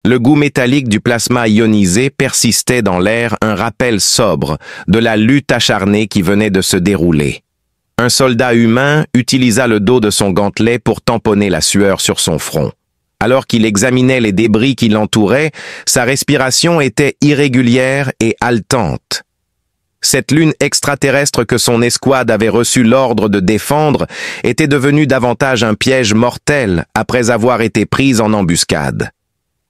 Le goût métallique du plasma ionisé persistait dans l'air, un rappel sobre de la lutte acharnée qui venait de se dérouler. Un soldat humain utilisa le dos de son gantelet pour tamponner la sueur sur son front. Alors qu'il examinait les débris qui l'entouraient, sa respiration était irrégulière et haletante. Cette lune extraterrestre que son escouade avait reçu l'ordre de défendre était devenue davantage un piège mortel après avoir été prise en embuscade.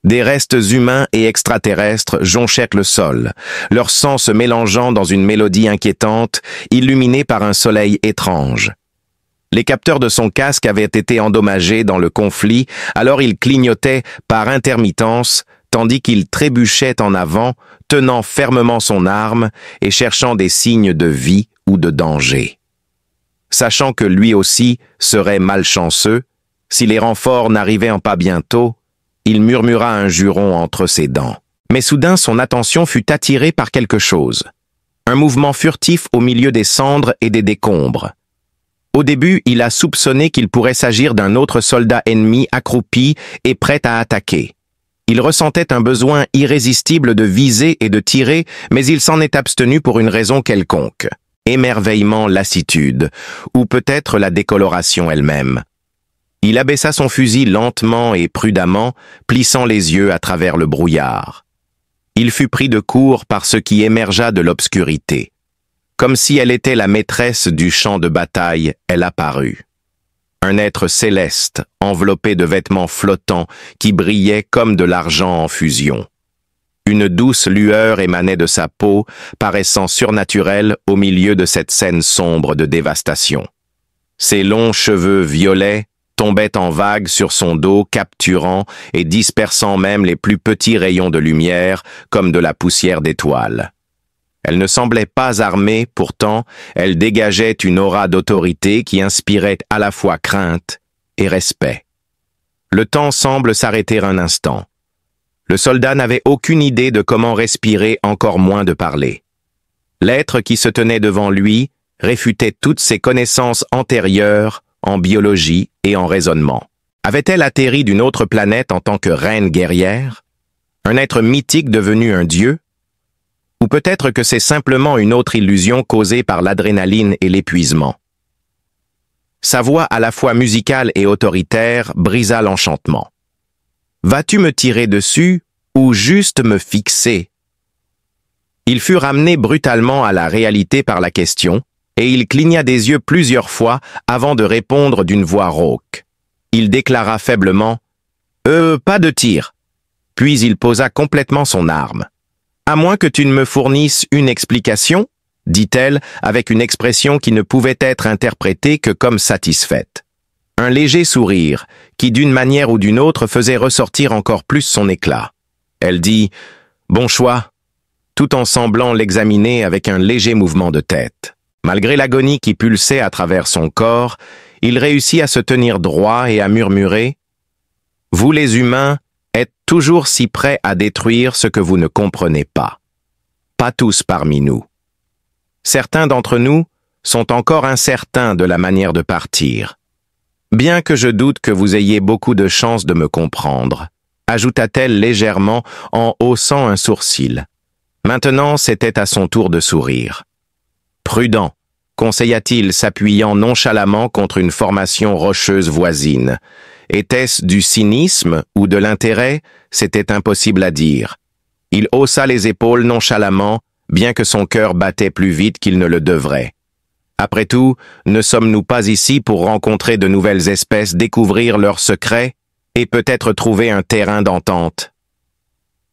Des restes humains et extraterrestres jonchaient le sol, leur sang se mélangeant dans une mélodie inquiétante, illuminée par un soleil étrange. Les capteurs de son casque avaient été endommagés dans le conflit, alors il clignotait par intermittence, tandis qu'il trébuchait en avant, tenant fermement son arme et cherchant des signes de vie ou de danger. Sachant que lui aussi serait malchanceux, si les renforts n'arrivaient pas bientôt, il murmura un juron entre ses dents. Mais soudain son attention fut attirée par quelque chose. Un mouvement furtif au milieu des cendres et des décombres. Au début, il a soupçonné qu'il pourrait s'agir d'un autre soldat ennemi accroupi et prêt à attaquer. Il ressentait un besoin irrésistible de viser et de tirer, mais il s'en est abstenu pour une raison quelconque. Émerveillement, lassitude, ou peut-être la décoloration elle-même. Il abaissa son fusil lentement et prudemment, plissant les yeux à travers le brouillard. Il fut pris de court par ce qui émergea de l'obscurité. Comme si elle était la maîtresse du champ de bataille, elle apparut. Un être céleste, enveloppé de vêtements flottants qui brillaient comme de l'argent en fusion. Une douce lueur émanait de sa peau, paraissant surnaturelle au milieu de cette scène sombre de dévastation. Ses longs cheveux violets tombaient en vagues sur son dos, capturant et dispersant même les plus petits rayons de lumière, comme de la poussière d'étoiles. Elle ne semblait pas armée, pourtant, elle dégageait une aura d'autorité qui inspirait à la fois crainte et respect. Le temps semble s'arrêter un instant. Le soldat n'avait aucune idée de comment respirer, encore moins de parler. L'être qui se tenait devant lui réfutait toutes ses connaissances antérieures en biologie et en raisonnement. Avait-elle atterri d'une autre planète en tant que reine guerrière? Un être mythique devenu un dieu? Ou peut-être que c'est simplement une autre illusion causée par l'adrénaline et l'épuisement. Sa voix à la fois musicale et autoritaire brisa l'enchantement. « Vas-tu me tirer dessus ou juste me fixer ?» Il fut ramené brutalement à la réalité par la question, et il cligna des yeux plusieurs fois avant de répondre d'une voix rauque. Il déclara faiblement « pas de tir », puis il posa complètement son arme. « À moins que tu ne me fournisses une explication ?» dit-elle avec une expression qui ne pouvait être interprétée que comme satisfaite. Un léger sourire, qui d'une manière ou d'une autre faisait ressortir encore plus son éclat. Elle dit « Bon choix », tout en semblant l'examiner avec un léger mouvement de tête. Malgré l'agonie qui pulsait à travers son corps, il réussit à se tenir droit et à murmurer « Vous les humains êtes toujours si prêts à détruire ce que vous ne comprenez pas. Pas tous parmi nous. Certains d'entre nous sont encore incertains de la manière de partir. Bien que je doute que vous ayez beaucoup de chances de me comprendre, ajouta-t-elle légèrement en haussant un sourcil. Maintenant, c'était à son tour de sourire. Prudent, conseilla-t-il s'appuyant nonchalamment contre une formation rocheuse voisine. Était-ce du cynisme ou de l'intérêt? C'était impossible à dire. Il haussa les épaules nonchalamment, bien que son cœur battait plus vite qu'il ne le devrait. Après tout, ne sommes-nous pas ici pour rencontrer de nouvelles espèces, découvrir leurs secrets et peut-être trouver un terrain d'entente?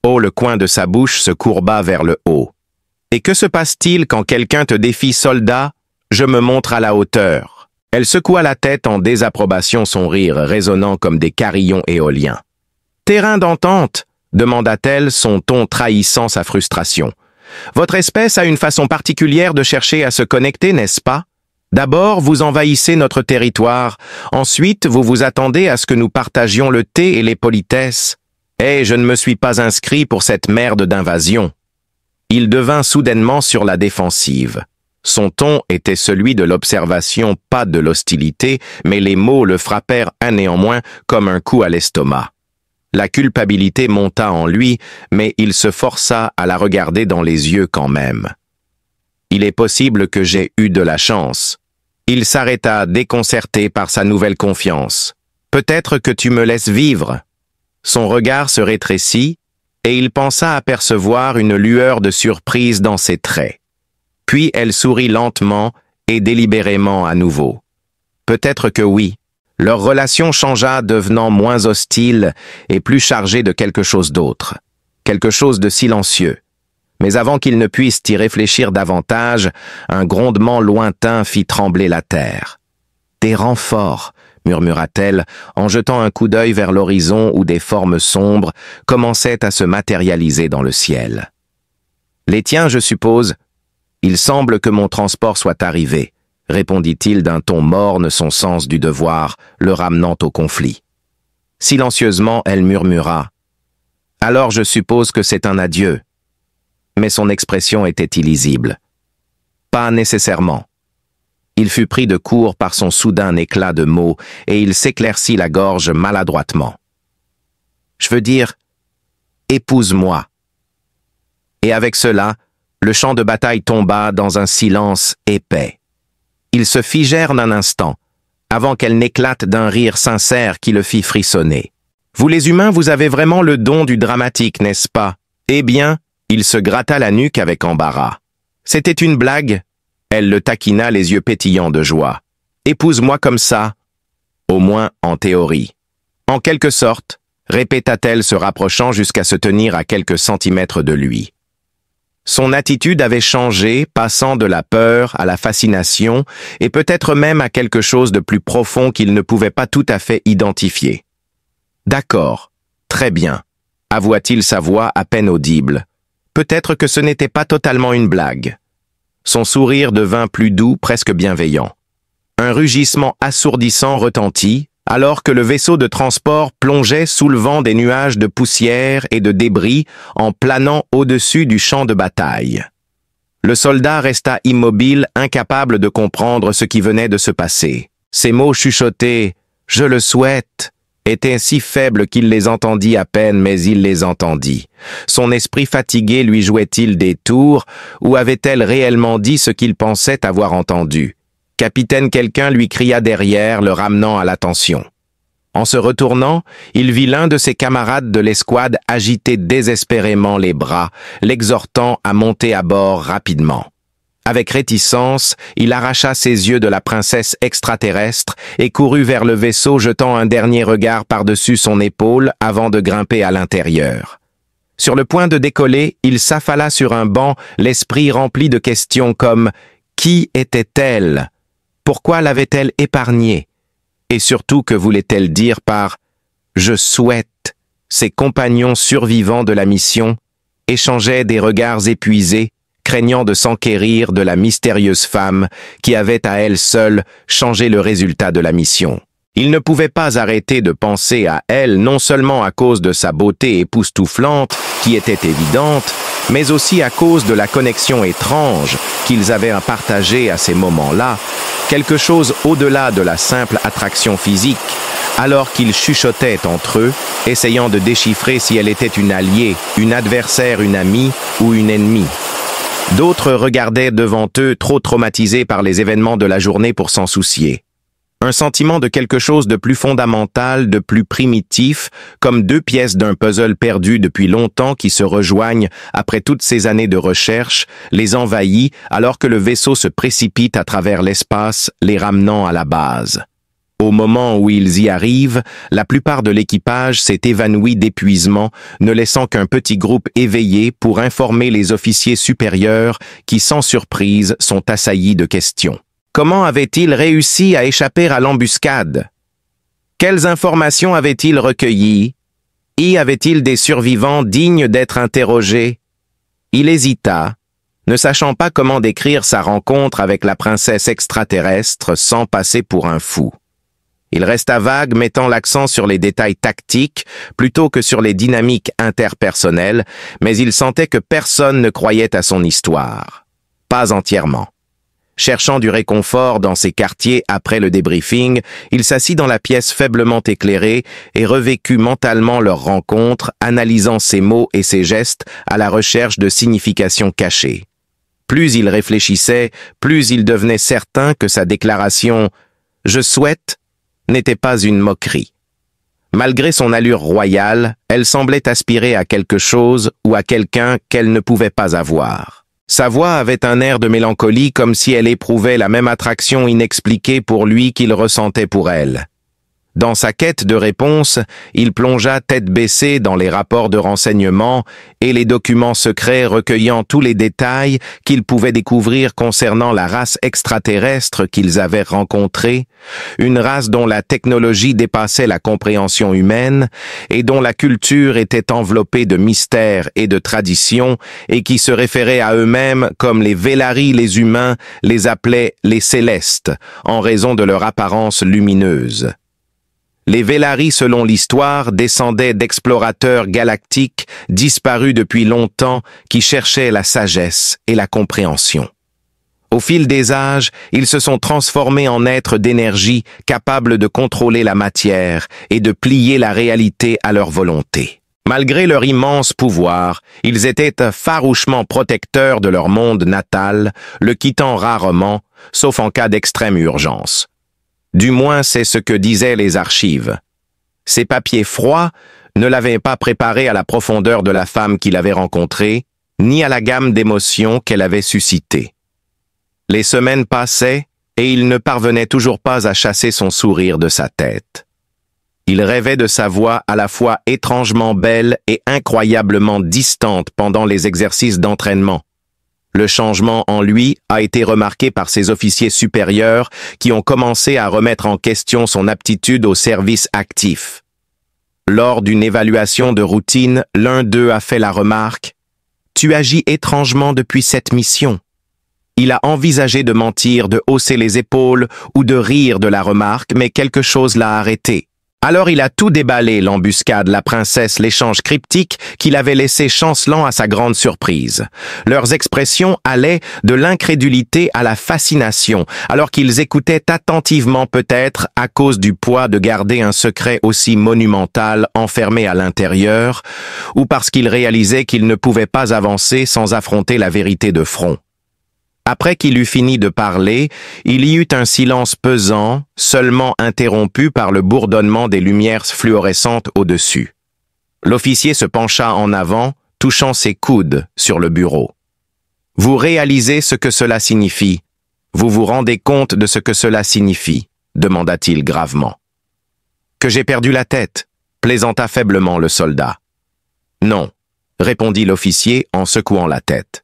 Oh, le coin de sa bouche se courba vers le haut. Et que se passe-t-il quand quelqu'un te défie, soldat? Je me montre à la hauteur. Elle secoua la tête en désapprobation, son rire résonnant comme des carillons éoliens. Terrain d'entente? Demanda-t-elle, son ton trahissant sa frustration. Votre espèce a une façon particulière de chercher à se connecter, n'est-ce pas? D'abord, vous envahissez notre territoire. Ensuite, vous vous attendez à ce que nous partagions le thé et les politesses. Eh, je ne me suis pas inscrit pour cette merde d'invasion. Il devint soudainement sur la défensive. Son ton était celui de l'observation, pas de l'hostilité, mais les mots le frappèrent néanmoins comme un coup à l'estomac. La culpabilité monta en lui, mais il se força à la regarder dans les yeux quand même. Il est possible que j'ai eu de la chance. Il s'arrêta déconcerté par sa nouvelle confiance. Peut-être que tu me laisses vivre. Son regard se rétrécit, et il pensa apercevoir une lueur de surprise dans ses traits. Puis elle sourit lentement et délibérément à nouveau. Peut-être que oui. Leur relation changea, devenant moins hostile et plus chargée de quelque chose d'autre, quelque chose de silencieux. Mais avant qu'il ne puisse y réfléchir davantage, un grondement lointain fit trembler la terre. « Des renforts !» murmura-t-elle en jetant un coup d'œil vers l'horizon où des formes sombres commençaient à se matérialiser dans le ciel. « Les tiens, je suppose. Il semble que mon transport soit arrivé. » répondit-il d'un ton morne, son sens du devoir, le ramenant au conflit. Silencieusement, elle murmura « Alors je suppose que c'est un adieu. » Mais son expression était illisible. Pas nécessairement. Il fut pris de court par son soudain éclat de mots et il s'éclaircit la gorge maladroitement. « Je veux dire, épouse-moi. » Et avec cela, le champ de bataille tomba dans un silence épais. Ils se figèrent un instant, avant qu'elle n'éclate d'un rire sincère qui le fit frissonner. « Vous les humains, vous avez vraiment le don du dramatique, n'est-ce pas? » Eh bien, il se gratta la nuque avec embarras. « C'était une blague ?» Elle le taquina, les yeux pétillants de joie. « Épouse-moi comme ça. » Au moins en théorie. « En quelque sorte, » répéta-t-elle se rapprochant jusqu'à se tenir à quelques centimètres de lui. Son attitude avait changé, passant de la peur à la fascination, et peut-être même à quelque chose de plus profond qu'il ne pouvait pas tout à fait identifier. « D'accord, très bien », avoua-t-il sa voix à peine audible. Peut-être que ce n'était pas totalement une blague. Son sourire devint plus doux, presque bienveillant. Un rugissement assourdissant retentit, alors que le vaisseau de transport plongeait soulevant des nuages de poussière et de débris en planant au-dessus du champ de bataille. Le soldat resta immobile, incapable de comprendre ce qui venait de se passer. Ses mots chuchotés « Je le souhaite » étaient si faibles qu'il les entendit à peine, mais il les entendit. Son esprit fatigué lui jouait-il des tours, ou avait-elle réellement dit ce qu'il pensait avoir entendu? Capitaine, quelqu'un lui cria derrière, le ramenant à l'attention. En se retournant, il vit l'un de ses camarades de l'escouade agiter désespérément les bras, l'exhortant à monter à bord rapidement. Avec réticence, il arracha ses yeux de la princesse extraterrestre et courut vers le vaisseau, jetant un dernier regard par-dessus son épaule avant de grimper à l'intérieur. Sur le point de décoller, il s'affala sur un banc, l'esprit rempli de questions comme « Qui était-elle ? Pourquoi l'avait-elle épargnée ? Et surtout, que voulait-elle dire par « Je souhaite » Ses compagnons survivants de la mission échangeaient des regards épuisés, craignant de s'enquérir de la mystérieuse femme qui avait à elle seule changé le résultat de la mission. Ils ne pouvaient pas arrêter de penser à elle, non seulement à cause de sa beauté époustouflante, qui était évidente, mais aussi à cause de la connexion étrange qu'ils avaient à partager à ces moments-là, quelque chose au-delà de la simple attraction physique, alors qu'ils chuchotaient entre eux, essayant de déchiffrer si elle était une alliée, une adversaire, une amie ou une ennemie. D'autres regardaient devant eux, trop traumatisés par les événements de la journée pour s'en soucier. Un sentiment de quelque chose de plus fondamental, de plus primitif, comme deux pièces d'un puzzle perdu depuis longtemps qui se rejoignent après toutes ces années de recherche, les envahit alors que le vaisseau se précipite à travers l'espace, les ramenant à la base. Au moment où ils y arrivent, la plupart de l'équipage s'est évanoui d'épuisement, ne laissant qu'un petit groupe éveillé pour informer les officiers supérieurs qui, sans surprise, sont assaillis de questions. Comment avait-il réussi à échapper à l'embuscade? Quelles informations avait-il recueillies? Y avait-il des survivants dignes d'être interrogés? Il hésita, ne sachant pas comment décrire sa rencontre avec la princesse extraterrestre sans passer pour un fou. Il resta vague, mettant l'accent sur les détails tactiques plutôt que sur les dynamiques interpersonnelles, mais il sentait que personne ne croyait à son histoire. Pas entièrement. Cherchant du réconfort dans ses quartiers après le débriefing, il s'assit dans la pièce faiblement éclairée et revécut mentalement leur rencontre, analysant ses mots et ses gestes à la recherche de significations cachées. Plus il réfléchissait, plus il devenait certain que sa déclaration « Je souhaite » n'était pas une moquerie. Malgré son allure royale, elle semblait aspirer à quelque chose ou à quelqu'un qu'elle ne pouvait pas avoir. Sa voix avait un air de mélancolie comme si elle éprouvait la même attraction inexpliquée pour lui qu'il ressentait pour elle. Dans sa quête de réponse, il plongea tête baissée dans les rapports de renseignement et les documents secrets recueillant tous les détails qu'il pouvait découvrir concernant la race extraterrestre qu'ils avaient rencontrée, une race dont la technologie dépassait la compréhension humaine et dont la culture était enveloppée de mystères et de traditions et qui se référait à eux-mêmes comme les Velaris, les humains les appelaient les célestes en raison de leur apparence lumineuse. Les Velaris, selon l'histoire, descendaient d'explorateurs galactiques disparus depuis longtemps qui cherchaient la sagesse et la compréhension. Au fil des âges, ils se sont transformés en êtres d'énergie capables de contrôler la matière et de plier la réalité à leur volonté. Malgré leur immense pouvoir, ils étaient farouchement protecteurs de leur monde natal, le quittant rarement, sauf en cas d'extrême urgence. Du moins, c'est ce que disaient les archives. Ces papiers froids ne l'avaient pas préparé à la profondeur de la femme qu'il avait rencontrée, ni à la gamme d'émotions qu'elle avait suscitées. Les semaines passaient et il ne parvenait toujours pas à chasser son sourire de sa tête. Il rêvait de sa voix à la fois étrangement belle et incroyablement distante pendant les exercices d'entraînement. Le changement en lui a été remarqué par ses officiers supérieurs qui ont commencé à remettre en question son aptitude au service actif. Lors d'une évaluation de routine, l'un d'eux a fait la remarque « Tu agis étrangement depuis cette mission ». Il a envisagé de mentir, de hausser les épaules ou de rire de la remarque, mais quelque chose l'a arrêté. Alors il a tout déballé, l'embuscade, la princesse, l'échange cryptique qu'il avait laissé chancelant à sa grande surprise. Leurs expressions allaient de l'incrédulité à la fascination, alors qu'ils écoutaient attentivement peut-être à cause du poids de garder un secret aussi monumental enfermé à l'intérieur, ou parce qu'ils réalisaient qu'ils ne pouvaient pas avancer sans affronter la vérité de front. Après qu'il eut fini de parler, il y eut un silence pesant, seulement interrompu par le bourdonnement des lumières fluorescentes au-dessus. L'officier se pencha en avant, touchant ses coudes sur le bureau. « Vous réalisez ce que cela signifie? Vous vous rendez compte de ce que cela signifie ?» demanda-t-il gravement. « Que j'ai perdu la tête » plaisanta faiblement le soldat. « Non » répondit l'officier en secouant la tête.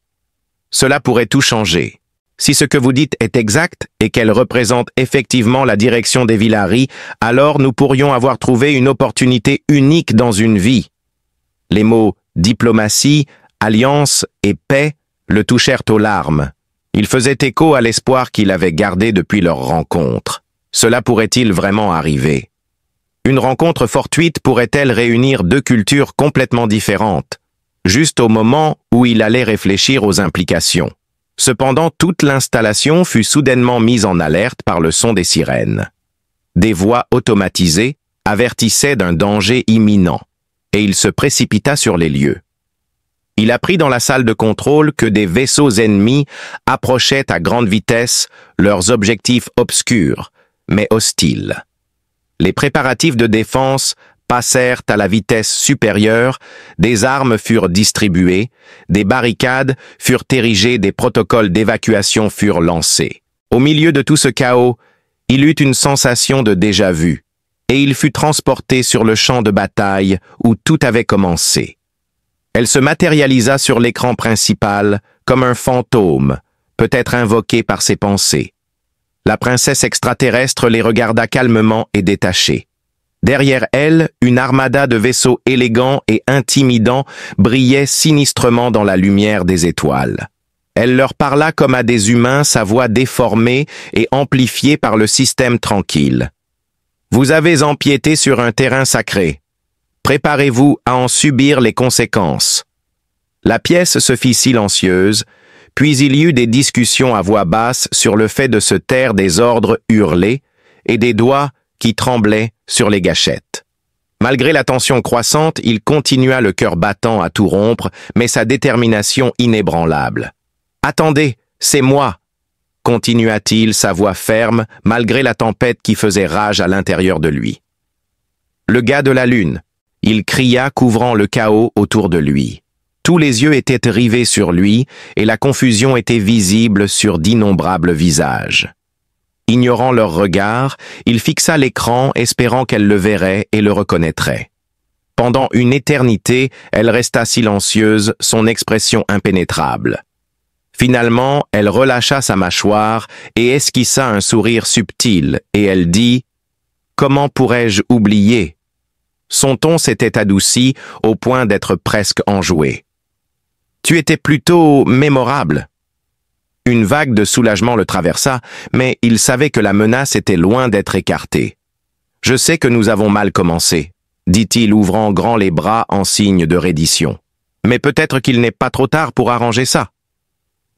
Cela pourrait tout changer. Si ce que vous dites est exact et qu'elle représente effectivement la direction des Velaris, alors nous pourrions avoir trouvé une opportunité unique dans une vie. Les mots « diplomatie »,« alliance » et « paix » le touchèrent aux larmes. Il faisait écho à l'espoir qu'il avait gardé depuis leur rencontre. Cela pourrait-il vraiment arriver? Une rencontre fortuite pourrait-elle réunir deux cultures complètement différentes? Juste au moment où il allait réfléchir aux implications. Cependant, toute l'installation fut soudainement mise en alerte par le son des sirènes. Des voix automatisées avertissaient d'un danger imminent, et il se précipita sur les lieux. Il apprit dans la salle de contrôle que des vaisseaux ennemis approchaient à grande vitesse, leurs objectifs obscurs, mais hostiles. Les préparatifs de défense passèrent à la vitesse supérieure, des armes furent distribuées, des barricades furent érigées, des protocoles d'évacuation furent lancés. Au milieu de tout ce chaos, il eut une sensation de déjà-vu, et il fut transporté sur le champ de bataille où tout avait commencé. Elle se matérialisa sur l'écran principal comme un fantôme, peut-être invoqué par ses pensées. La princesse extraterrestre les regarda calmement et détachée. Derrière elle, une armada de vaisseaux élégants et intimidants brillait sinistrement dans la lumière des étoiles. Elle leur parla comme à des humains, sa voix déformée et amplifiée par le système tranquille. « Vous avez empiété sur un terrain sacré. Préparez-vous à en subir les conséquences. » La pièce se fit silencieuse, Puis il y eut des discussions à voix basse sur le fait de se taire des ordres hurlés et des doigts qui tremblaient sur les gâchettes. Malgré la tension croissante, il continua le cœur battant à tout rompre, mais sa détermination inébranlable. « Attendez, c'est moi !» continua-t-il, sa voix ferme, malgré la tempête qui faisait rage à l'intérieur de lui. Le gars de la lune, il cria, couvrant le chaos autour de lui. Tous les yeux étaient rivés sur lui, et la confusion était visible sur d'innombrables visages. Ignorant leur regard, il fixa l'écran, espérant qu'elle le verrait et le reconnaîtrait. Pendant une éternité, elle resta silencieuse, son expression impénétrable. Finalement, elle relâcha sa mâchoire et esquissa un sourire subtil, et elle dit « Comment pourrais-je oublier ?» Son ton s'était adouci au point d'être presque enjoué. « Tu étais plutôt mémorable. » Une vague de soulagement le traversa, mais il savait que la menace était loin d'être écartée. « Je sais que nous avons mal commencé, » dit-il, ouvrant grand les bras en signe de reddition. « Mais peut-être qu'il n'est pas trop tard pour arranger ça. »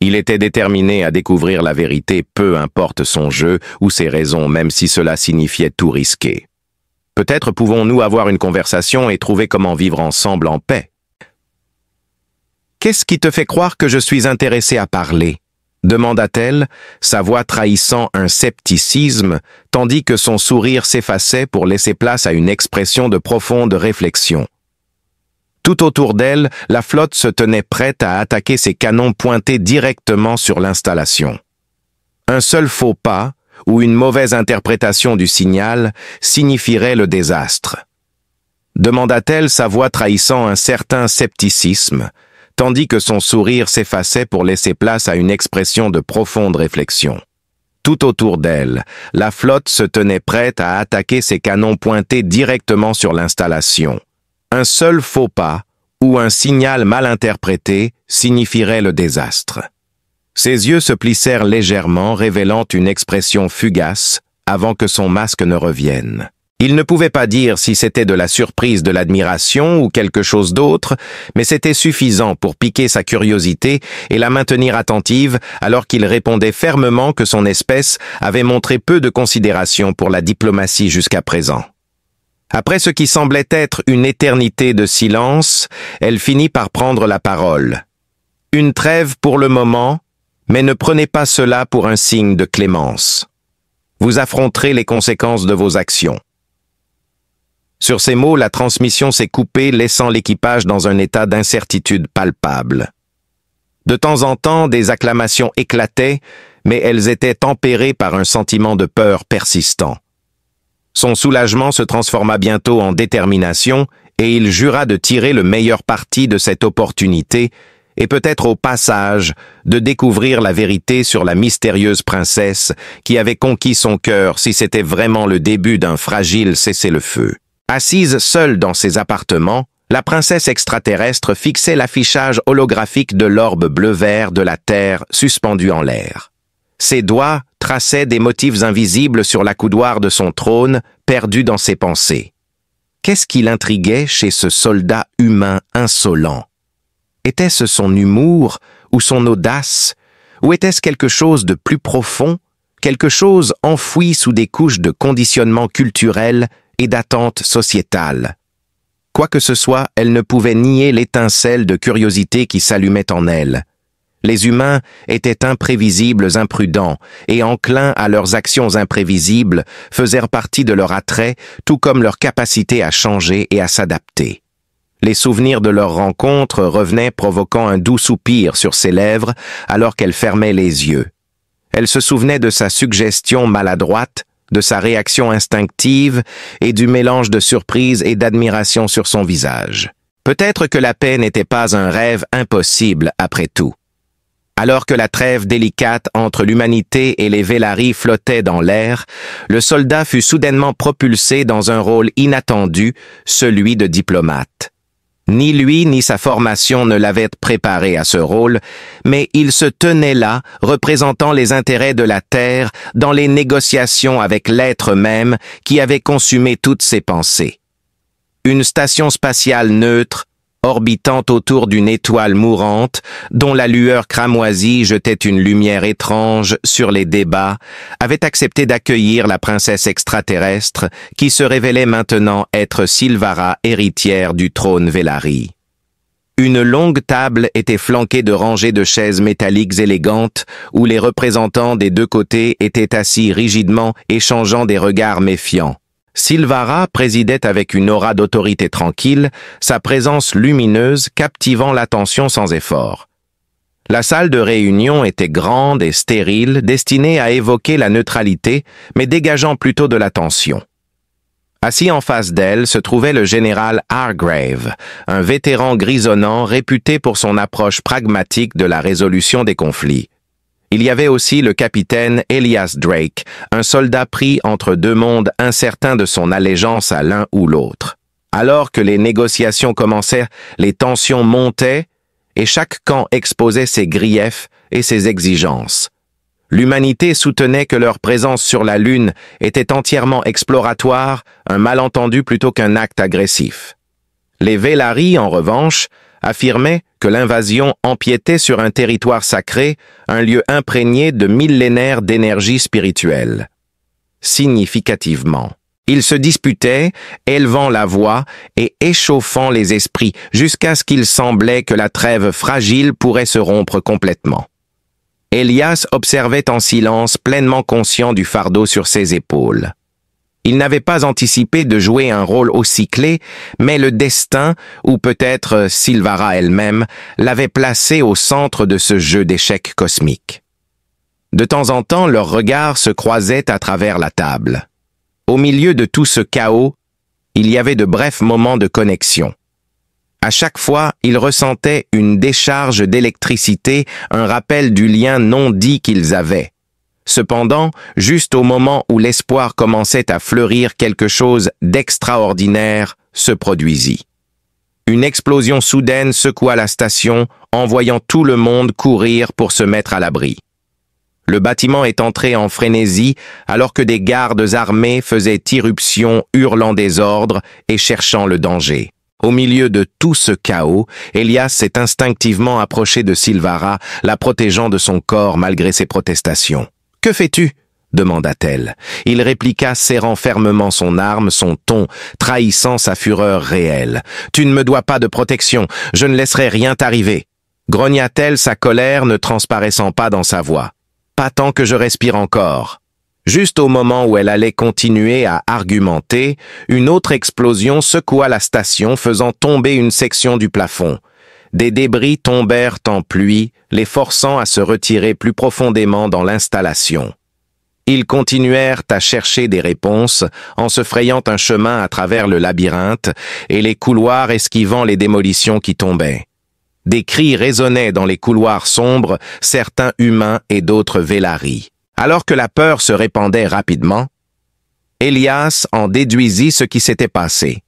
Il était déterminé à découvrir la vérité, peu importe son jeu ou ses raisons, même si cela signifiait tout risquer. « Peut-être pouvons-nous avoir une conversation et trouver comment vivre ensemble en paix. »« Qu'est-ce qui te fait croire que je suis intéressé à parler ?» demanda-t-elle, sa voix trahissant un scepticisme, tandis que son sourire s'effaçait pour laisser place à une expression de profonde réflexion. Tout autour d'elle, la flotte se tenait prête à attaquer ses canons pointés directement sur l'installation. Un seul faux pas, ou une mauvaise interprétation du signal, signifierait le désastre. Demanda-t-elle, sa voix trahissant un certain scepticisme, tandis que son sourire s'effaçait pour laisser place à une expression de profonde réflexion. Tout autour d'elle, la flotte se tenait prête à attaquer ses canons pointés directement sur l'installation. Un seul faux pas, ou un signal mal interprété, signifierait le désastre. Ses yeux se plissèrent légèrement, révélant une expression fugace, avant que son masque ne revienne. Il ne pouvait pas dire si c'était de la surprise, de l'admiration ou quelque chose d'autre, mais c'était suffisant pour piquer sa curiosité et la maintenir attentive alors qu'il répondait fermement que son espèce avait montré peu de considération pour la diplomatie jusqu'à présent. Après ce qui semblait être une éternité de silence, elle finit par prendre la parole. « Une trêve pour le moment, mais ne prenez pas cela pour un signe de clémence. Vous affronterez les conséquences de vos actions. » Sur ces mots, la transmission s'est coupée, laissant l'équipage dans un état d'incertitude palpable. De temps en temps, des acclamations éclataient, mais elles étaient tempérées par un sentiment de peur persistant. Son soulagement se transforma bientôt en détermination, et il jura de tirer le meilleur parti de cette opportunité, et peut-être au passage de découvrir la vérité sur la mystérieuse princesse qui avait conquis son cœur si c'était vraiment le début d'un fragile cessez-le-feu. Assise seule dans ses appartements, la princesse extraterrestre fixait l'affichage holographique de l'orbe bleu-vert de la Terre suspendu en l'air. Ses doigts traçaient des motifs invisibles sur la coudoir de son trône, perdu dans ses pensées. Qu'est-ce qui l'intriguait chez ce soldat humain insolent? Était-ce son humour ou son audace? Ou était-ce quelque chose de plus profond, quelque chose enfoui sous des couches de conditionnement culturel et d'attente sociétale? Quoi que ce soit, elle ne pouvait nier l'étincelle de curiosité qui s'allumait en elle. Les humains étaient imprévisibles, imprudents, et enclins à leurs actions imprévisibles faisaient partie de leur attrait, tout comme leur capacité à changer et à s'adapter. Les souvenirs de leur rencontre revenaient provoquant un doux soupir sur ses lèvres alors qu'elle fermait les yeux. Elle se souvenait de sa suggestion maladroite, de sa réaction instinctive et du mélange de surprise et d'admiration sur son visage. Peut-être que la paix n'était pas un rêve impossible après tout. Alors que la trêve délicate entre l'humanité et les Velarii flottait dans l'air, le soldat fut soudainement propulsé dans un rôle inattendu, celui de diplomate. Ni lui ni sa formation ne l'avaient préparé à ce rôle, mais il se tenait là, représentant les intérêts de la Terre dans les négociations avec l'être même qui avait consumé toutes ses pensées. Une station spatiale neutre, orbitant autour d'une étoile mourante, dont la lueur cramoisie jetait une lumière étrange sur les débats, avait accepté d'accueillir la princesse extraterrestre qui se révélait maintenant être Silvara, héritière du trône Velari. Une longue table était flanquée de rangées de chaises métalliques élégantes où les représentants des deux côtés étaient assis rigidement, échangeant des regards méfiants. Silvara présidait avec une aura d'autorité tranquille, sa présence lumineuse captivant l'attention sans effort. La salle de réunion était grande et stérile, destinée à évoquer la neutralité, mais dégageant plutôt de la tension. Assis en face d'elle se trouvait le général Hargrave, un vétéran grisonnant réputé pour son approche pragmatique de la résolution des conflits. Il y avait aussi le capitaine Elias Drake, un soldat pris entre deux mondes incertain de son allégeance à l'un ou l'autre. Alors que les négociations commencèrent, les tensions montaient et chaque camp exposait ses griefs et ses exigences. L'humanité soutenait que leur présence sur la Lune était entièrement exploratoire, un malentendu plutôt qu'un acte agressif. Les Velari, en revanche, affirmait que l'invasion empiétait sur un territoire sacré, un lieu imprégné de millénaires d'énergie spirituelle. Significativement, ils se disputaient, élevant la voix et échauffant les esprits jusqu'à ce qu'il semblait que la trêve fragile pourrait se rompre complètement. Elias observait en silence, pleinement conscient du fardeau sur ses épaules. Il n'avait pas anticipé de jouer un rôle aussi clé, mais le destin, ou peut-être Silvara elle-même, l'avait placé au centre de ce jeu d'échecs cosmique. De temps en temps, leurs regards se croisaient à travers la table. Au milieu de tout ce chaos, il y avait de brefs moments de connexion. À chaque fois, ils ressentaient une décharge d'électricité, un rappel du lien non dit qu'ils avaient. Cependant, juste au moment où l'espoir commençait à fleurir, quelque chose d'extraordinaire se produisit. Une explosion soudaine secoua la station, envoyant tout le monde courir pour se mettre à l'abri. Le bâtiment est entré en frénésie alors que des gardes armés faisaient irruption, hurlant des ordres et cherchant le danger. Au milieu de tout ce chaos, Elias s'est instinctivement approché de Silvara, la protégeant de son corps malgré ses protestations. « Que fais-tu » demanda-t-elle. Il répliqua, serrant fermement son arme, son ton, trahissant sa fureur réelle. « Tu ne me dois pas de protection, je ne laisserai rien t'arriver. » Grogna-t-elle, sa colère ne transparaissant pas dans sa voix. « Pas tant que je respire encore. » Juste au moment où elle allait continuer à argumenter, une autre explosion secoua la station, faisant tomber une section du plafond. Des débris tombèrent en pluie, les forçant à se retirer plus profondément dans l'installation. Ils continuèrent à chercher des réponses, en se frayant un chemin à travers le labyrinthe et les couloirs esquivant les démolitions qui tombaient. Des cris résonnaient dans les couloirs sombres, certains humains et d'autres Velari. Alors que la peur se répandait rapidement, Elias en déduisit ce qui s'était passé.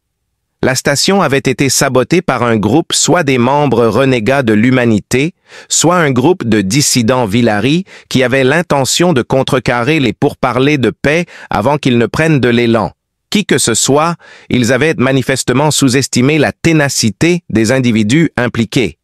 La station avait été sabotée par un groupe soit des membres renégats de l'humanité, soit un groupe de dissidents Velari qui avaient l'intention de contrecarrer les pourparlers de paix avant qu'ils ne prennent de l'élan. Qui que ce soit, ils avaient manifestement sous-estimé la ténacité des individus impliqués.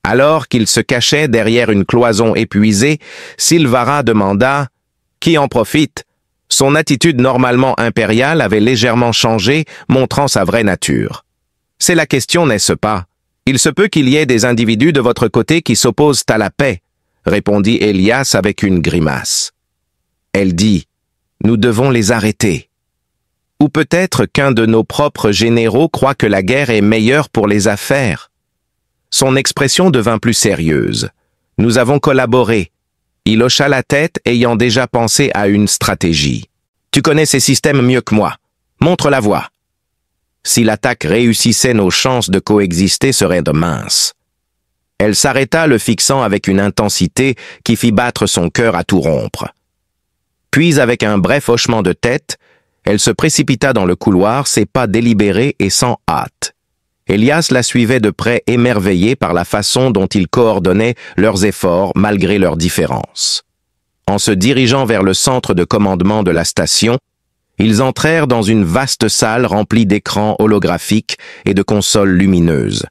Alors qu'ils se cachaient derrière une cloison épuisée, Silvara demanda « Qui en profite ?» Son attitude normalement impériale avait légèrement changé, montrant sa vraie nature. « C'est la question, n'est-ce pas? Il se peut qu'il y ait des individus de votre côté qui s'opposent à la paix, » répondit Elias avec une grimace. Elle dit « Nous devons les arrêter. » Ou peut-être qu'un de nos propres généraux croit que la guerre est meilleure pour les affaires. Son expression devint plus sérieuse. « Nous avons collaboré. » Il hocha la tête, ayant déjà pensé à une stratégie. « Tu connais ces systèmes mieux que moi. Montre la voie. » Si l'attaque réussissait, nos chances de coexister seraient de minces. Elle s'arrêta, le fixant avec une intensité qui fit battre son cœur à tout rompre. Puis, avec un bref hochement de tête, elle se précipita dans le couloir, ses pas délibérés et sans hâte. Elias la suivait de près, émerveillé par la façon dont ils coordonnaient leurs efforts malgré leurs différences. En se dirigeant vers le centre de commandement de la station, ils entrèrent dans une vaste salle remplie d'écrans holographiques et de consoles lumineuses.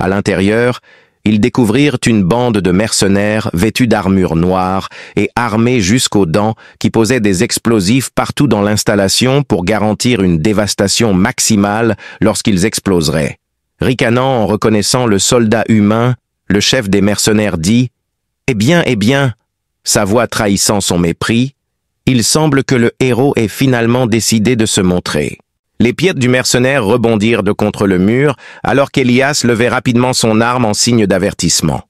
À l'intérieur, ils découvrirent une bande de mercenaires vêtus d'armures noires et armés jusqu'aux dents qui posaient des explosifs partout dans l'installation pour garantir une dévastation maximale lorsqu'ils exploseraient. Ricanant en reconnaissant le soldat humain, le chef des mercenaires dit « Eh bien », sa voix trahissant son mépris, il semble que le héros ait finalement décidé de se montrer. Les pieds du mercenaire rebondirent de contre le mur, alors qu'Elias levait rapidement son arme en signe d'avertissement.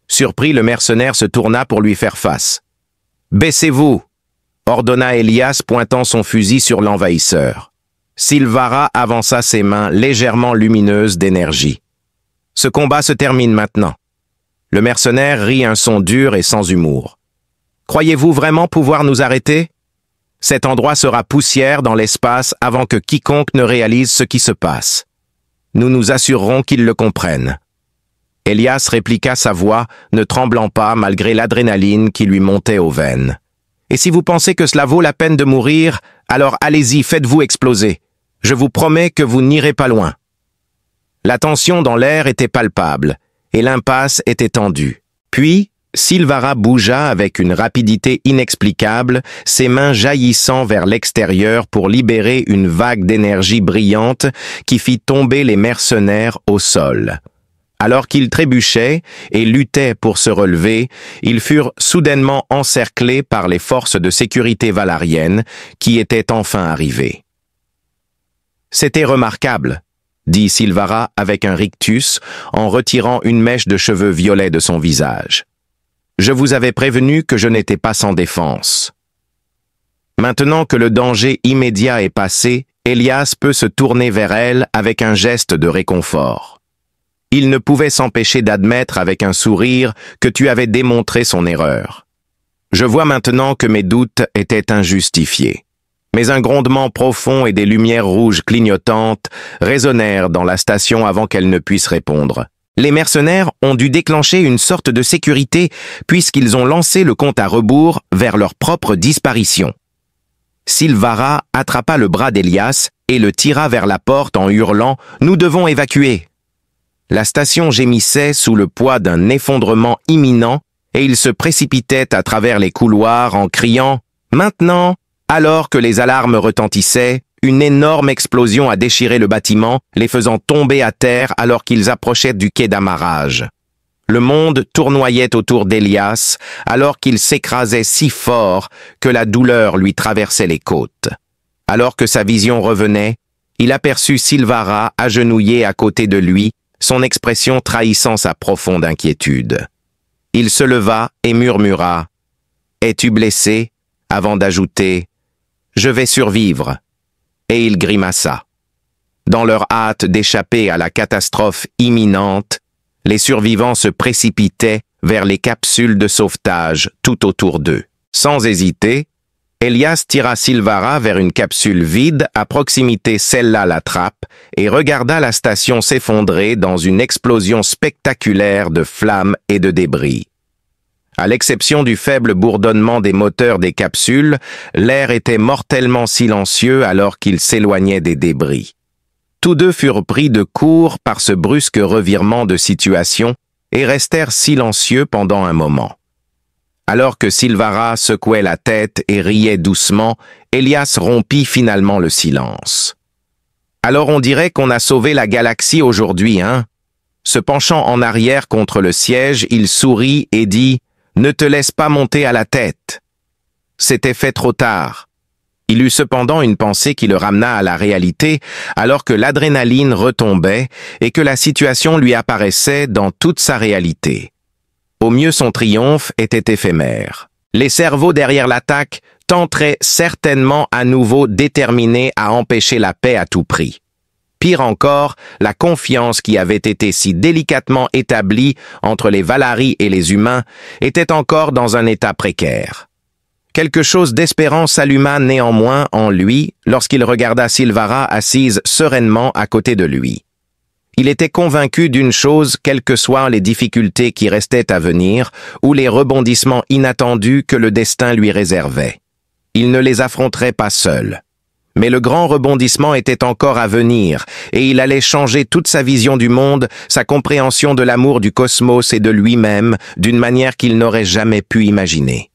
Surpris, le mercenaire se tourna pour lui faire face. « Baissez-vous » ordonna Elias, pointant son fusil sur l'envahisseur. Silvara avança ses mains légèrement lumineuses d'énergie. « Ce combat se termine maintenant. » Le mercenaire rit un son dur et sans humour. « Croyez-vous vraiment pouvoir nous arrêter ? Cet endroit sera poussière dans l'espace avant que quiconque ne réalise ce qui se passe. Nous nous assurerons qu'ils le comprennent. » Elias répliqua, sa voix ne tremblant pas malgré l'adrénaline qui lui montait aux veines. « Et si vous pensez que cela vaut la peine de mourir, alors allez-y, faites-vous exploser. Je vous promets que vous n'irez pas loin. » La tension dans l'air était palpable, et l'impasse était tendue. Puis, Silvara bougea avec une rapidité inexplicable, ses mains jaillissant vers l'extérieur pour libérer une vague d'énergie brillante qui fit tomber les mercenaires au sol. Alors qu'ils trébuchaient et luttaient pour se relever, ils furent soudainement encerclés par les forces de sécurité valariennes qui étaient enfin arrivées. « C'était remarquable », dit Silvara avec un rictus en retirant une mèche de cheveux violets de son visage. Je vous avais prévenu que je n'étais pas sans défense. Maintenant que le danger immédiat est passé, Elias peut se tourner vers elle avec un geste de réconfort. Il ne pouvait s'empêcher d'admettre avec un sourire que tu avais démontré son erreur. Je vois maintenant que mes doutes étaient injustifiés. Mais un grondement profond et des lumières rouges clignotantes résonnèrent dans la station avant qu'elle ne puisse répondre. Les mercenaires ont dû déclencher une sorte de sécurité puisqu'ils ont lancé le compte à rebours vers leur propre disparition. Silvara attrapa le bras d'Elias et le tira vers la porte en hurlant « Nous devons évacuer !» La station gémissait sous le poids d'un effondrement imminent et il se précipitait à travers les couloirs en criant « Maintenant !» Alors que les alarmes retentissaient, une énorme explosion a déchiré le bâtiment, les faisant tomber à terre alors qu'ils approchaient du quai d'amarrage. Le monde tournoyait autour d'Elias alors qu'il s'écrasait si fort que la douleur lui traversait les côtes. Alors que sa vision revenait, il aperçut Silvara agenouillée à côté de lui, son expression trahissant sa profonde inquiétude. Il se leva et murmura « Es-tu blessé ?» avant d'ajouter « Je vais survivre ». Et il grimaça. Dans leur hâte d'échapper à la catastrophe imminente, les survivants se précipitaient vers les capsules de sauvetage tout autour d'eux. Sans hésiter, Elias tira Silvara vers une capsule vide à proximité celle-là la trappe et regarda la station s'effondrer dans une explosion spectaculaire de flammes et de débris. À l'exception du faible bourdonnement des moteurs des capsules, l'air était mortellement silencieux alors qu'ils s'éloignaient des débris. Tous deux furent pris de court par ce brusque revirement de situation et restèrent silencieux pendant un moment. Alors que Silvara secouait la tête et riait doucement, Elias rompit finalement le silence. « Alors on dirait qu'on a sauvé la galaxie aujourd'hui, hein ?» Se penchant en arrière contre le siège, il sourit et dit « Ne te laisse pas monter à la tête. » C'était fait trop tard. Il eut cependant une pensée qui le ramena à la réalité alors que l'adrénaline retombait et que la situation lui apparaissait dans toute sa réalité. Au mieux, son triomphe était éphémère. Les cerveaux derrière l'attaque tenteraient certainement à nouveau déterminés à empêcher la paix à tout prix. Pire encore, la confiance qui avait été si délicatement établie entre les Valaris et les humains était encore dans un état précaire. Quelque chose d'espérant s'alluma néanmoins en lui lorsqu'il regarda Silvara assise sereinement à côté de lui. Il était convaincu d'une chose, quelles que soient les difficultés qui restaient à venir ou les rebondissements inattendus que le destin lui réservait. Il ne les affronterait pas seul. Mais le grand rebondissement était encore à venir, et il allait changer toute sa vision du monde, sa compréhension de l'amour du cosmos et de lui-même, d'une manière qu'il n'aurait jamais pu imaginer.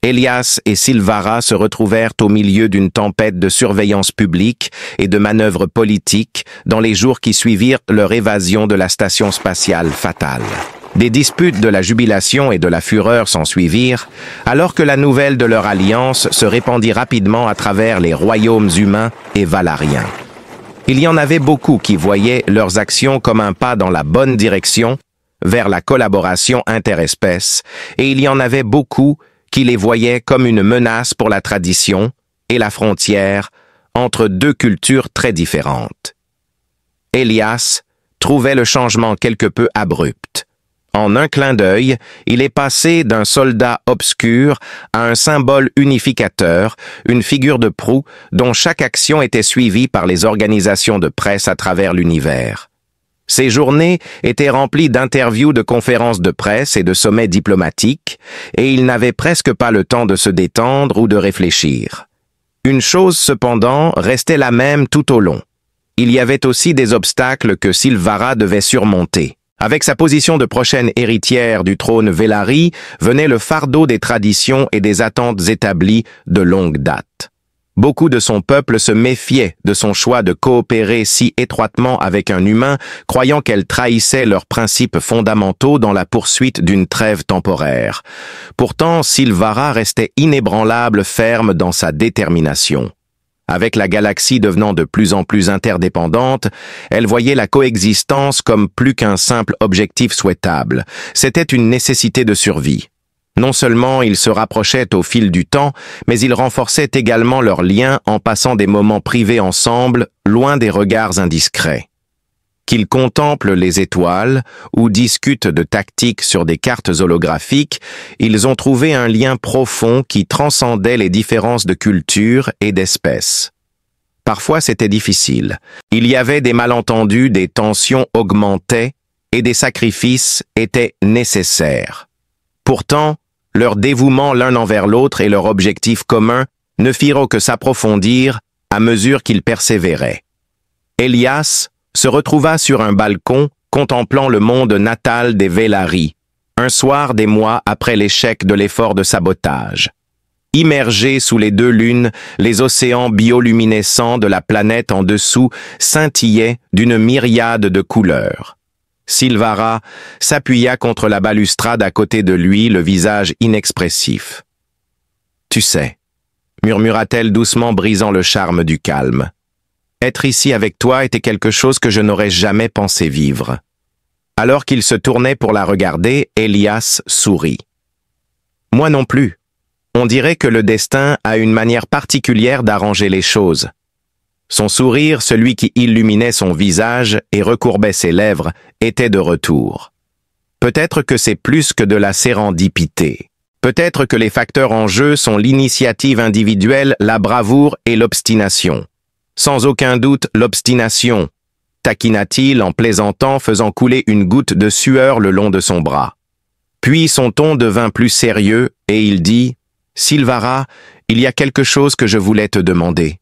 Elias et Silvara se retrouvèrent au milieu d'une tempête de surveillance publique et de manœuvres politiques dans les jours qui suivirent leur évasion de la station spatiale fatale. Des disputes de la jubilation et de la fureur s'ensuivirent, alors que la nouvelle de leur alliance se répandit rapidement à travers les royaumes humains et valariens. Il y en avait beaucoup qui voyaient leurs actions comme un pas dans la bonne direction, vers la collaboration interespèces, et il y en avait beaucoup qui les voyaient comme une menace pour la tradition et la frontière entre deux cultures très différentes. Elias trouvait le changement quelque peu abrupt. En un clin d'œil, il est passé d'un soldat obscur à un symbole unificateur, une figure de proue dont chaque action était suivie par les organisations de presse à travers l'univers. Ces journées étaient remplies d'interviews, de conférences de presse et de sommets diplomatiques, et il n'avait presque pas le temps de se détendre ou de réfléchir. Une chose, cependant, restait la même tout au long. Il y avait aussi des obstacles que Silvara devait surmonter. Avec sa position de prochaine héritière du trône Velari, venait le fardeau des traditions et des attentes établies de longue date. Beaucoup de son peuple se méfiait de son choix de coopérer si étroitement avec un humain, croyant qu'elle trahissait leurs principes fondamentaux dans la poursuite d'une trêve temporaire. Pourtant, Silvara restait inébranlable, ferme dans sa détermination. Avec la galaxie devenant de plus en plus interdépendante, elle voyait la coexistence comme plus qu'un simple objectif souhaitable. C'était une nécessité de survie. Non seulement ils se rapprochaient au fil du temps, mais ils renforçaient également leurs liens en passant des moments privés ensemble, loin des regards indiscrets. Qu'ils contemplent les étoiles ou discutent de tactiques sur des cartes holographiques, ils ont trouvé un lien profond qui transcendait les différences de culture et d'espèces. Parfois c'était difficile. Il y avait des malentendus, des tensions augmentaient et des sacrifices étaient nécessaires. Pourtant, leur dévouement l'un envers l'autre et leur objectif commun ne firent que s'approfondir à mesure qu'ils persévéraient. Elias se retrouva sur un balcon contemplant le monde natal des Velari, un soir des mois après l'échec de l'effort de sabotage. Immergés sous les deux lunes, les océans bioluminescents de la planète en dessous scintillaient d'une myriade de couleurs. Silvara s'appuya contre la balustrade à côté de lui, le visage inexpressif. « Tu sais » murmura-t-elle doucement, brisant le charme du calme. « Être ici avec toi était quelque chose que je n'aurais jamais pensé vivre. » Alors qu'il se tournait pour la regarder, Elias sourit. « Moi non plus. On dirait que le destin a une manière particulière d'arranger les choses. » Son sourire, celui qui illuminait son visage et recourbait ses lèvres, était de retour. Peut-être que c'est plus que de la sérendipité. Peut-être que les facteurs en jeu sont l'initiative individuelle, la bravoure et l'obstination. Sans aucun doute, l'obstination, taquina-t-il en plaisantant, faisant couler une goutte de sueur le long de son bras. Puis son ton devint plus sérieux et il dit « Silvara, il y a quelque chose que je voulais te demander. »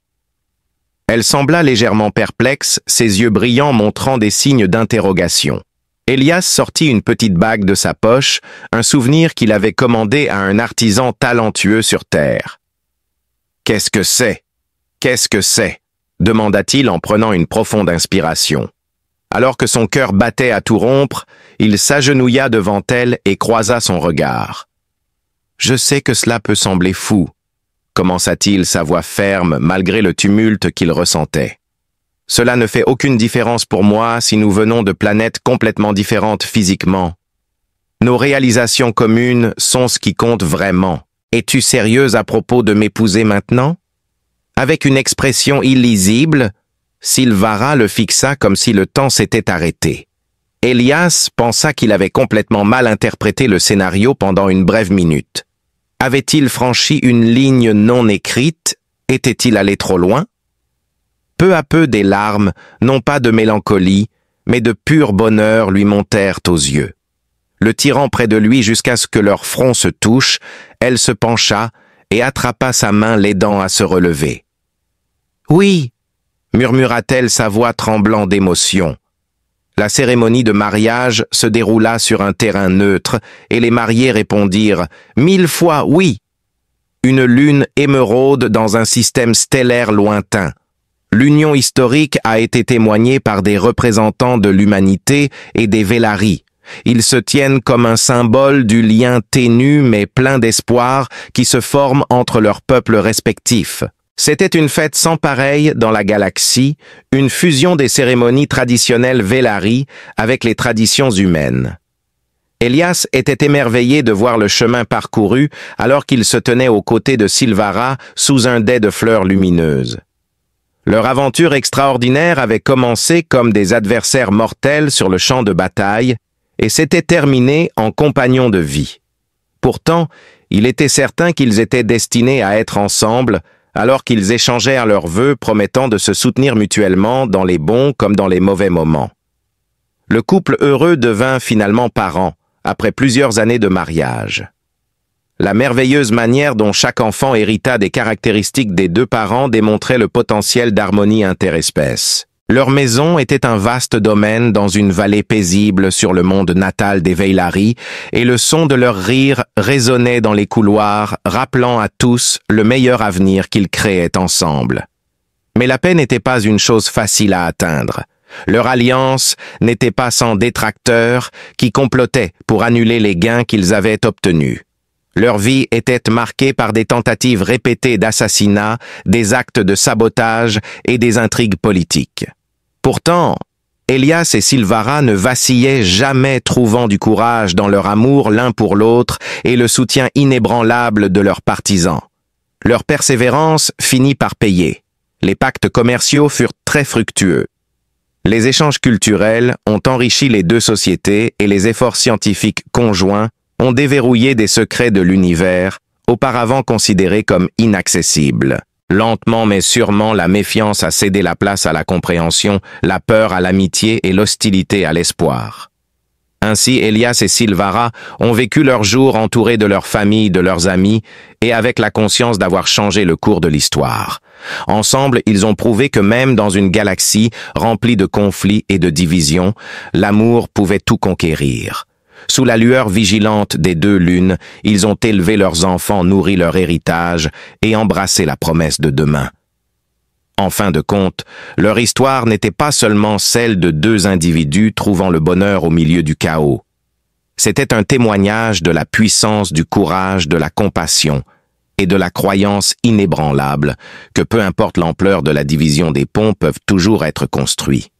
Elle sembla légèrement perplexe, ses yeux brillants montrant des signes d'interrogation. Elias sortit une petite bague de sa poche, un souvenir qu'il avait commandé à un artisan talentueux sur Terre. « Qu'est-ce que c'est? Qu'est-ce que c'est ?» demanda-t-il en prenant une profonde inspiration. Alors que son cœur battait à tout rompre, il s'agenouilla devant elle et croisa son regard. « Je sais que cela peut sembler fou, » commença-t-il, sa voix ferme malgré le tumulte qu'il ressentait. « Cela ne fait aucune différence pour moi si nous venons de planètes complètement différentes physiquement. Nos réalisations communes sont ce qui compte vraiment. Es-tu sérieuse à propos de m'épouser maintenant ?» Avec une expression illisible, Silvara le fixa comme si le temps s'était arrêté. Elias pensa qu'il avait complètement mal interprété le scénario pendant une brève minute. Avait-il franchi une ligne non écrite? Était-il allé trop loin? Peu à peu des larmes, non pas de mélancolie, mais de pur bonheur lui montèrent aux yeux. Le tirant près de lui jusqu'à ce que leurs fronts se touchent, elle se pencha et attrapa sa main l'aidant à se relever. « Oui, murmura-t-elle, sa voix tremblant d'émotion. La cérémonie de mariage se déroula sur un terrain neutre et les mariés répondirent « 1000 fois oui ». Une lune émeraude dans un système stellaire lointain. L'union historique a été témoignée par des représentants de l'humanité et des Velaris. Ils se tiennent comme un symbole du lien ténu mais plein d'espoir qui se forme entre leurs peuples respectifs. C'était une fête sans pareille dans la galaxie, une fusion des cérémonies traditionnelles Velari avec les traditions humaines. Elias était émerveillé de voir le chemin parcouru alors qu'il se tenait aux côtés de Silvara sous un dais de fleurs lumineuses. Leur aventure extraordinaire avait commencé comme des adversaires mortels sur le champ de bataille et s'était terminée en compagnons de vie. Pourtant, il était certain qu'ils étaient destinés à être ensemble alors qu'ils échangèrent leurs vœux promettant de se soutenir mutuellement dans les bons comme dans les mauvais moments. Le couple heureux devint finalement parent, après plusieurs années de mariage. La merveilleuse manière dont chaque enfant hérita des caractéristiques des deux parents démontrait le potentiel d'harmonie interespèce. Leur maison était un vaste domaine dans une vallée paisible sur le monde natal des Veilari, et le son de leur rire résonnait dans les couloirs, rappelant à tous le meilleur avenir qu'ils créaient ensemble. Mais la paix n'était pas une chose facile à atteindre. Leur alliance n'était pas sans détracteurs qui complotaient pour annuler les gains qu'ils avaient obtenus. Leur vie était marquée par des tentatives répétées d'assassinat, des actes de sabotage et des intrigues politiques. Pourtant, Elias et Silvara ne vacillaient jamais, trouvant du courage dans leur amour l'un pour l'autre et le soutien inébranlable de leurs partisans. Leur persévérance finit par payer. Les pactes commerciaux furent très fructueux. Les échanges culturels ont enrichi les deux sociétés et les efforts scientifiques conjoints ont déverrouillé des secrets de l'univers, auparavant considérés comme inaccessibles. Lentement mais sûrement, la méfiance a cédé la place à la compréhension, la peur à l'amitié et l'hostilité à l'espoir. Ainsi, Elias et Silvara ont vécu leurs jours entourés de leur famille, de leurs amis, et avec la conscience d'avoir changé le cours de l'histoire. Ensemble, ils ont prouvé que même dans une galaxie remplie de conflits et de divisions, l'amour pouvait tout conquérir. Sous la lueur vigilante des deux lunes, ils ont élevé leurs enfants, nourri leur héritage et embrassé la promesse de demain. En fin de compte, leur histoire n'était pas seulement celle de deux individus trouvant le bonheur au milieu du chaos. C'était un témoignage de la puissance du courage, de la compassion et de la croyance inébranlable que peu importe l'ampleur de la division des ponts peuvent toujours être construits.